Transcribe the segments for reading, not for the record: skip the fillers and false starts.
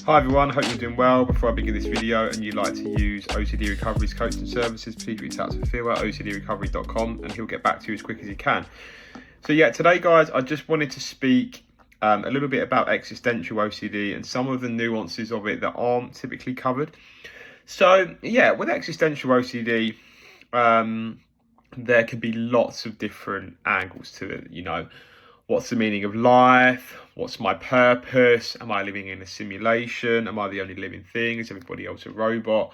Hi everyone, hope you're doing well. Before I begin this video and you'd like to use OCD Recovery's coaching services, please reach out to Phil at ocdrecovery.com and he'll get back to you as quick as he can. So yeah, today guys, I just wanted to speak a little bit about existential OCD and some of the nuances of it that aren't typically covered. So yeah, with existential OCD, there can be lots of different angles to it, What's the meaning of life? What's my purpose? Am I living in a simulation? Am I the only living thing? Is everybody else a robot?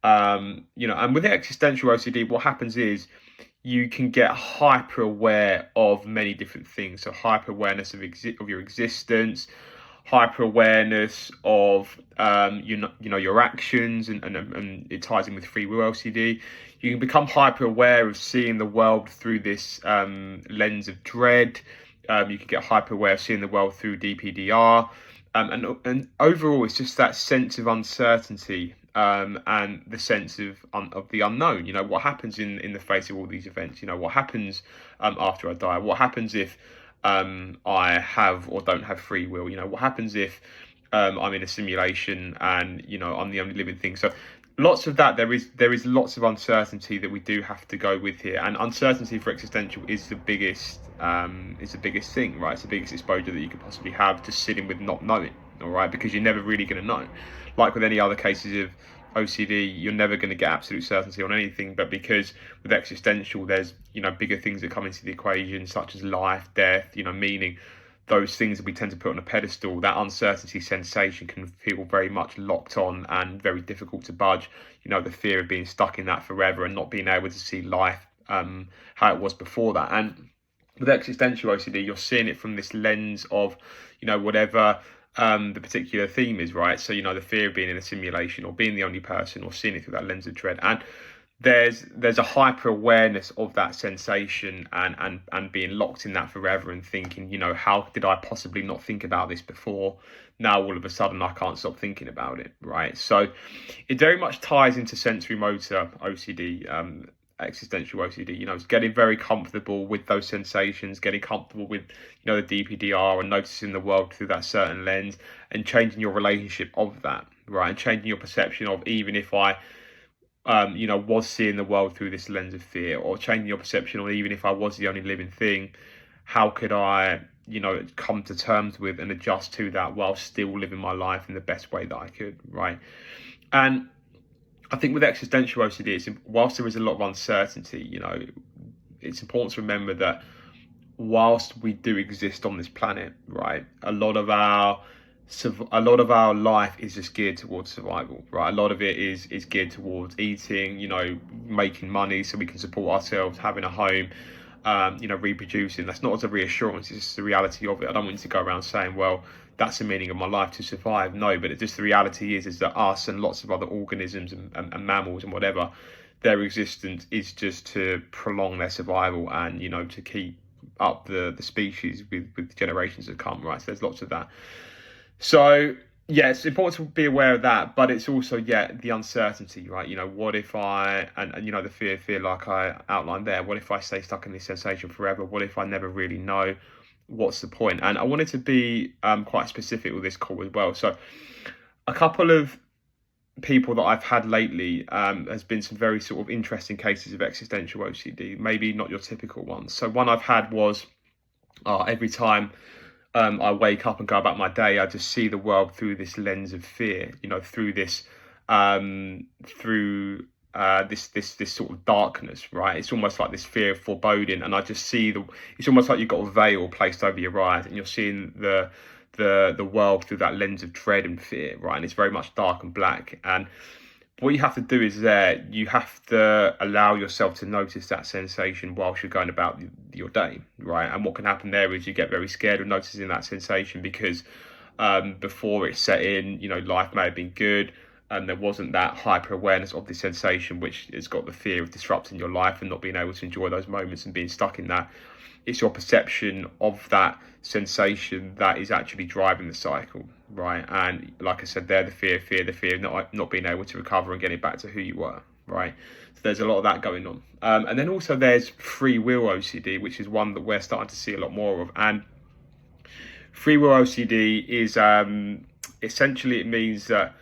And with existential OCD, what happens is you can get hyper aware of many different things. So hyper awareness of your existence, hyper awareness of your actions, and it ties in with free will OCD. You can become hyper aware of seeing the world through this lens of dread. You can get hyper aware of seeing the world through DPDR, and overall, it's just that sense of uncertainty and the sense of the unknown. What happens in the face of all these events? What happens after I die? What happens if I have or don't have free will? What happens if I'm in a simulation and I'm the only living thing? So lots of that. There is lots of uncertainty that we do have to go with here, and uncertainty for existential is the biggest thing, right? It's the biggest exposure that you could possibly have to sitting with not knowing, all right? Because you're never really going to know. Like with any other cases of OCD, you're never going to get absolute certainty on anything, but because with existential, there's bigger things that come into the equation, such as life, death, meaning. Those things that we tend to put on a pedestal, that uncertainty sensation can feel very much locked on and very difficult to budge. The fear of being stuck in that forever and not being able to see life how it was before that. And with existential OCD, you're seeing it from this lens of, whatever the particular theme is, right? So, the fear of being in a simulation or being the only person, or seeing it through that lens of dread. And there's a hyper awareness of that sensation and being locked in that forever and thinking, how did I possibly not think about this before? Now all of a sudden I can't stop thinking about it, right? So it very much ties into sensory motor OCD, existential OCD. It's getting very comfortable with those sensations, getting comfortable with the DPDR and noticing the world through that certain lens, and changing your relationship of that, right? And changing your perception of, even if I was seeing the world through this lens of fear, or changing your perception on, even if I was the only living thing, how could I, come to terms with and adjust to that while still living my life in the best way that I could, right? And I think with existential OCD, whilst there is a lot of uncertainty, it's important to remember that whilst we do exist on this planet, right, a lot of our life is just geared towards survival, right? A lot of it is geared towards eating, making money so we can support ourselves, having a home, reproducing. That's not as a reassurance, it's just the reality of it. I don't want you to go around saying, well, that's the meaning of my life, to survive. No, but just the reality is that us and lots of other organisms and mammals and whatever, their existence is just to prolong their survival and, to keep up the species with generations that come, right? So there's lots of that. So yeah, it's important to be aware of that, but it's also, the uncertainty, right? What if and the fear like I outlined there, what if I stay stuck in this sensation forever? What if I never really know? What's the point? And I wanted to be quite specific with this call as well. So a couple of people that I've had lately has been some very sort of interesting cases of existential OCD, maybe not your typical ones. So one I've had was every time I wake up and go about my day, I just see the world through this lens of fear, through this this sort of darkness, right? It's almost like this fear of foreboding, and I just see it's almost like you've got a veil placed over your eyes and you're seeing the world through that lens of dread and fear, right? And it's very much dark and black. And what you have to do is you have to allow yourself to notice that sensation whilst you're going about your day, right? And what can happen there is you get very scared of noticing that sensation because before it set in, life may have been good and there wasn't that hyper awareness of the sensation, which has got the fear of disrupting your life and not being able to enjoy those moments and being stuck in that. It's your perception of that sensation that is actually driving the cycle, right? And like I said there, the fear of not being able to recover and getting back to who you were, right? So there's a lot of that going on. And then also there's free will OCD, which is one that we're starting to see a lot more of. And free will OCD is essentially it means that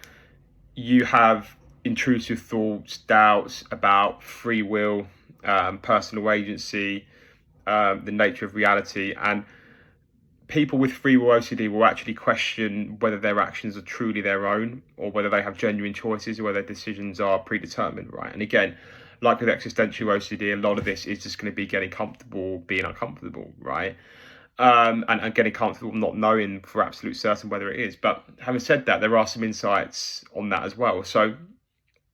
you have intrusive thoughts, doubts about free will, personal agency, the nature of reality. And people with free will OCD will actually question whether their actions are truly their own, or whether they have genuine choices, or whether their decisions are predetermined, right? And again, like with existential OCD, a lot of this is just going to be getting comfortable being uncomfortable, right? And getting comfortable not knowing for absolute certain whether it is. But having said that, there are some insights on that as well. So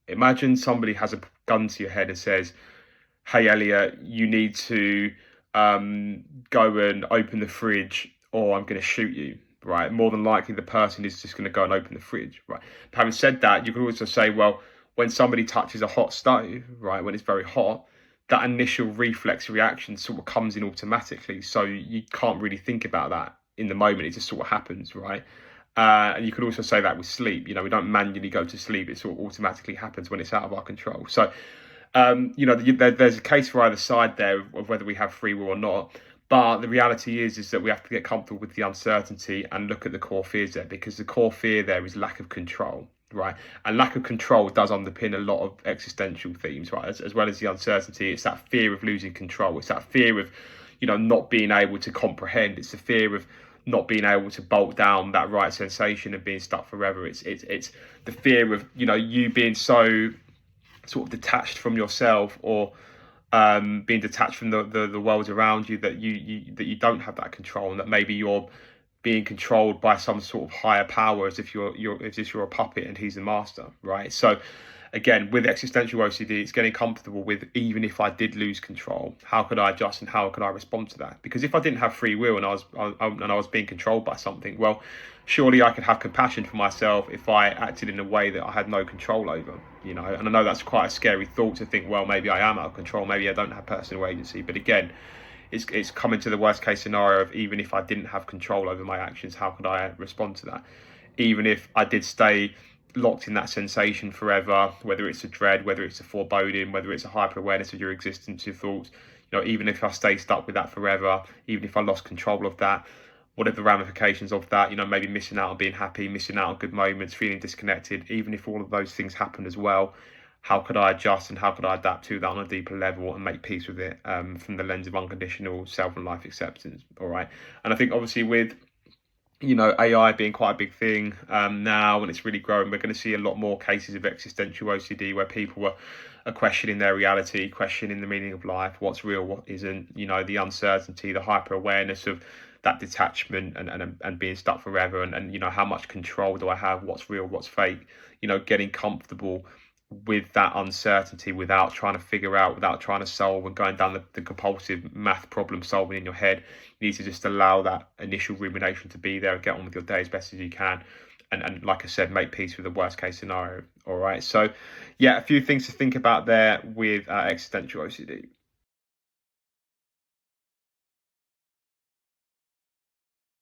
imagine somebody has a gun to your head and says, "Hey, Elliot, you need to go and open the fridge, or I'm going to shoot you." Right? More than likely, the person is just going to go and open the fridge. Right? But having said that, you could also say, well, when somebody touches a hot stove, right, when it's very hot, that initial reflex reaction sort of comes in automatically. So you can't really think about that in the moment. It just sort of happens, right? And you could also say that with sleep. We don't manually go to sleep. It sort of automatically happens when it's out of our control. So, there's a case for either side there of whether we have free will or not. But the reality is that we have to get comfortable with the uncertainty and look at the core fears there, because the core fear there is lack of control, right? And lack of control does underpin a lot of existential themes, right? As well as the uncertainty, it's that fear of losing control. It's that fear of, not being able to comprehend. It's the fear of not being able to bolt down that right sensation and being stuck forever. It's the fear of, you being so sort of detached from yourself, or being detached from the world around you, that you don't have that control, and that maybe you're being controlled by some sort of higher power, as if you're a puppet and he's the master, right? So again, with existential OCD, it's getting comfortable with, even if I did lose control, how could I adjust and how could I respond to that? Because if I didn't have free will and I was being controlled by something, well, surely I could have compassion for myself if I acted in a way that I had no control over, And I know that's quite a scary thought to think, well, maybe I am out of control, maybe I don't have personal agency. But again, it's coming to the worst case scenario of, even if I didn't have control over my actions, how could I respond to that? Even if I did stay locked in that sensation forever, whether it's a dread, whether it's a foreboding, whether it's a hyper awareness of your existence, your thoughts, even if I stay stuck with that forever, even if I lost control of that, whatever the ramifications of that, maybe missing out on being happy, missing out on good moments, feeling disconnected, even if all of those things happen as well, how could I adjust and how could I adapt to that on a deeper level and make peace with it, from the lens of unconditional self and life acceptance? All right. And I think obviously with AI being quite a big thing now, and it's really growing, we're going to see a lot more cases of existential OCD where people are questioning their reality, questioning the meaning of life, what's real, what isn't, the uncertainty, the hyper awareness of that detachment and being stuck forever, and how much control do I have, what's real, what's fake, getting comfortable with that uncertainty without trying to figure out, without trying to solve and going down the compulsive math problem solving in your head. You need to just allow that initial rumination to be there and get on with your day as best as you can. And like I said, make peace with the worst case scenario. All right. So yeah, a few things to think about there with existential OCD.